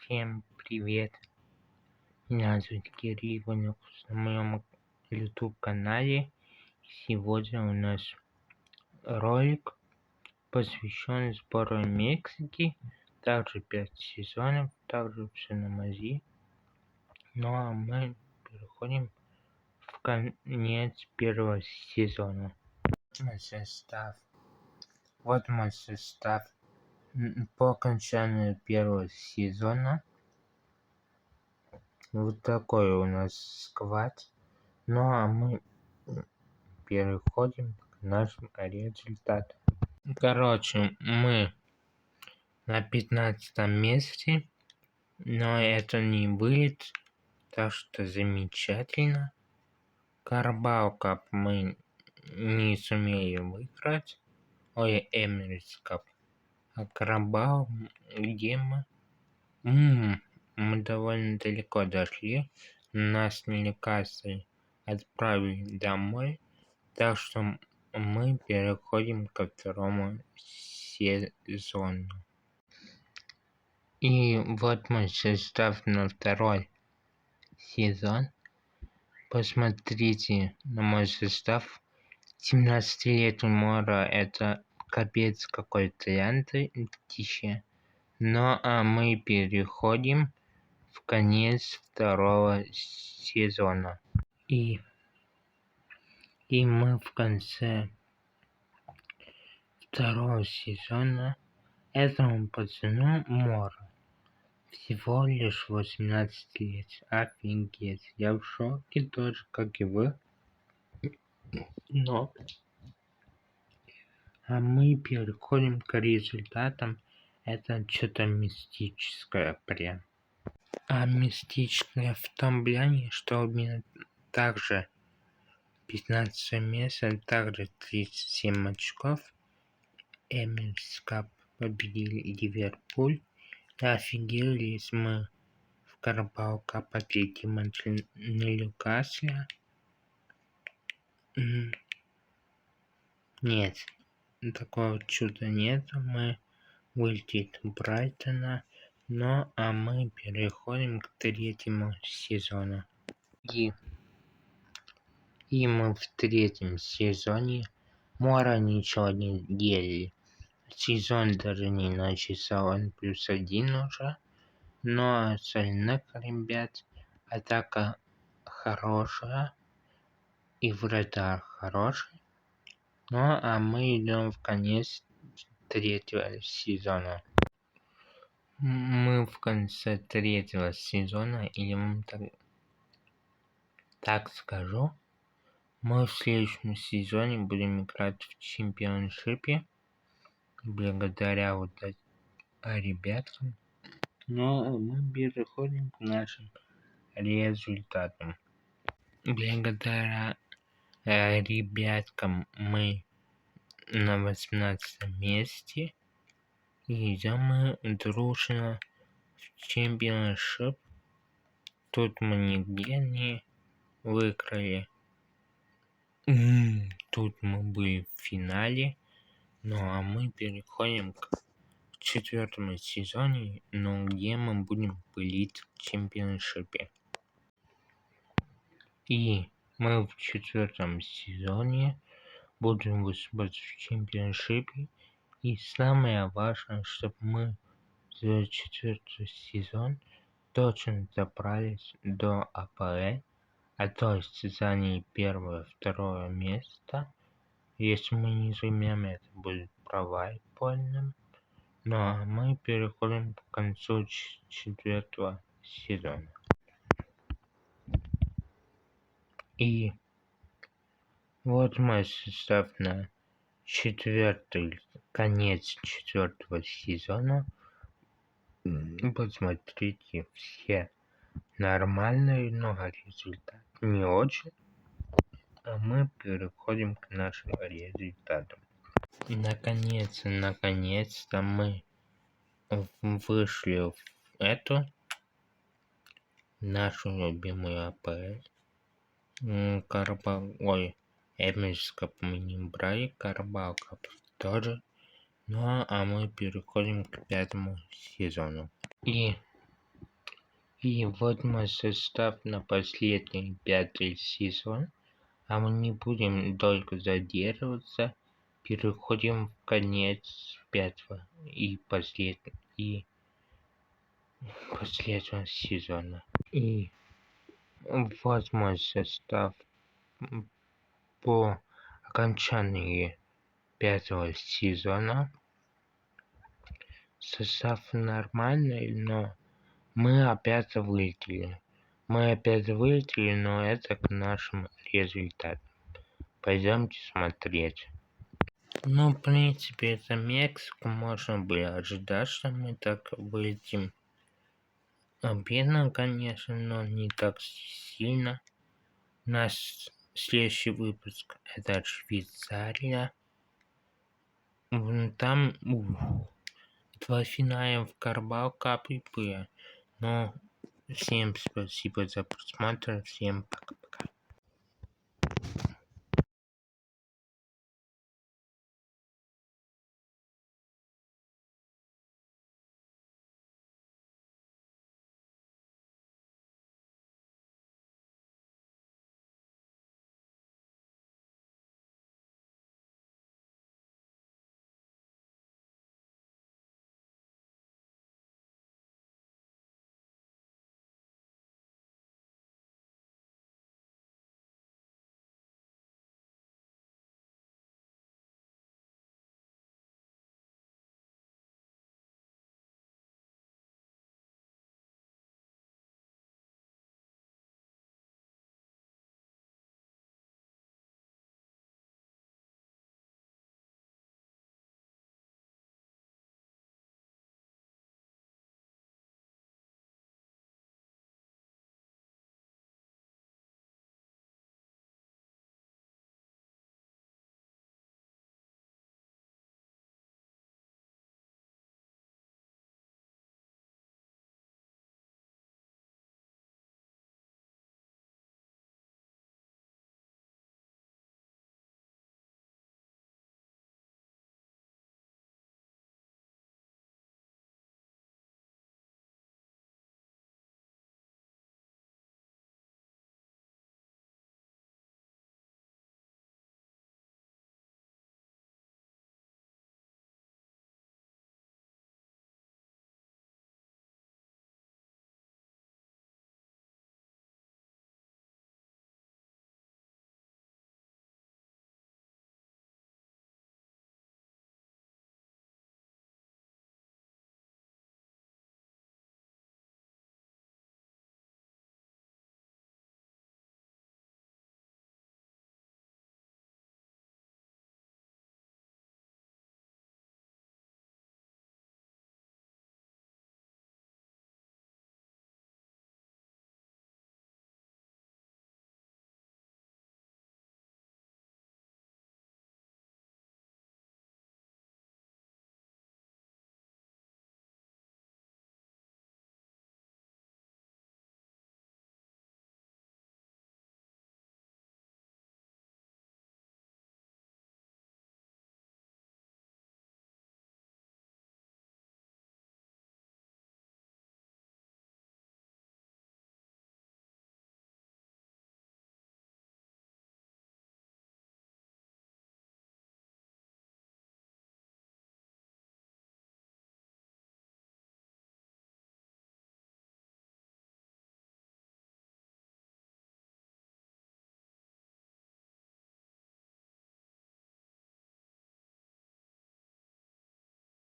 Всем привет! Меня зовут Кирилл Иванюк на моем YouTube канале. Сегодня у нас ролик, посвящен сбору Мексики. Также 5 сезонов, также все на мази. Ну а мы переходим в конец первого сезона. Вот мой состав. По окончанию первого сезона вот такой у нас сквад. Ну а мы переходим к нашим результатам. Короче, мы на 15 месте, но это не вылет, так что замечательно. Карабао Кап мы не сумели выиграть. Ой, Эмirates Кап. А Карабао, где мы довольно далеко дошли. Нас Ньюкасл отправили домой. Так что мы переходим ко второму сезону. И вот мой состав на второй сезон. Посмотрите на мой состав. 17-летний Мора — это капец какой талантище. Ну а мы переходим в конец второго сезона. И мы в конце второго сезона этому пацану Мора всего лишь 18 лет. Офигеть. Я в шоке тоже, как и вы. Но мы переходим к результатам. Это что-то мистическое прям. А мистическое в том плане, что у меня также 15 место, также 37 очков. Эмirates Кап победили Ливерпуль. Офигели мы в Карабао Кап победили Ньюкасла. Нет, такого чуда нет. Мы вылетели Брайтона. Ну а мы переходим к третьему сезону. И мы в третьем сезоне Мора ничего не делали. Сезон даже не начался, он +1 уже. Но остальных ребят атака хорошая и вратарь хороший. Ну а мы идем в конец третьего сезона. Мы в конце третьего сезона, или вам так скажу, мы в следующем сезоне будем играть в чемпионшипе благодаря вот этим ребятам. Но мы переходим к нашим результатам. Благодаря ребяткам мы на 18 месте. И идем мы дружно в чемпионшип. Тут мы нигде не выиграли. Тут мы были в финале. Ну а мы переходим к четвертому сезону, но где мы будем пылить в чемпионшипе. И мы в четвертом сезоне будем выступать в чемпионшипе. И самое важное, чтобы мы за четвертый сезон точно добрались до АПЛ, а то есть заняли первое-второе место. Если мы не займем, это будет провал полным. Но мы переходим к концу четвертого сезона. И вот мой состав на конец четвертого сезона. Посмотрите, все нормальные, но результат не очень. А мы переходим к нашим результатам. Наконец-то мы вышли в эту нашу любимую АПЛ. Эмirates Кап мы не брали, Карабао Кап тоже. Ну а мы переходим к пятому сезону. И И вот мой состав на последний 5-й сезон, а мы не будем долго задерживаться. Переходим в конец 5-го и последнего сезона. И вот мой состав по окончании 5-го сезона. Состав нормальный, но мы опять вылетели. Но это к нашим результатам. Пойдемте смотреть. Ну, в принципе, это Мексику. Можно было ожидать, что мы так вылетим. Обидно, конечно, но не так сильно. Наш следующий выпуск — это Швейцария. Там 2 финала в Карабao Cup было. Но всем спасибо за просмотр. Всем пока.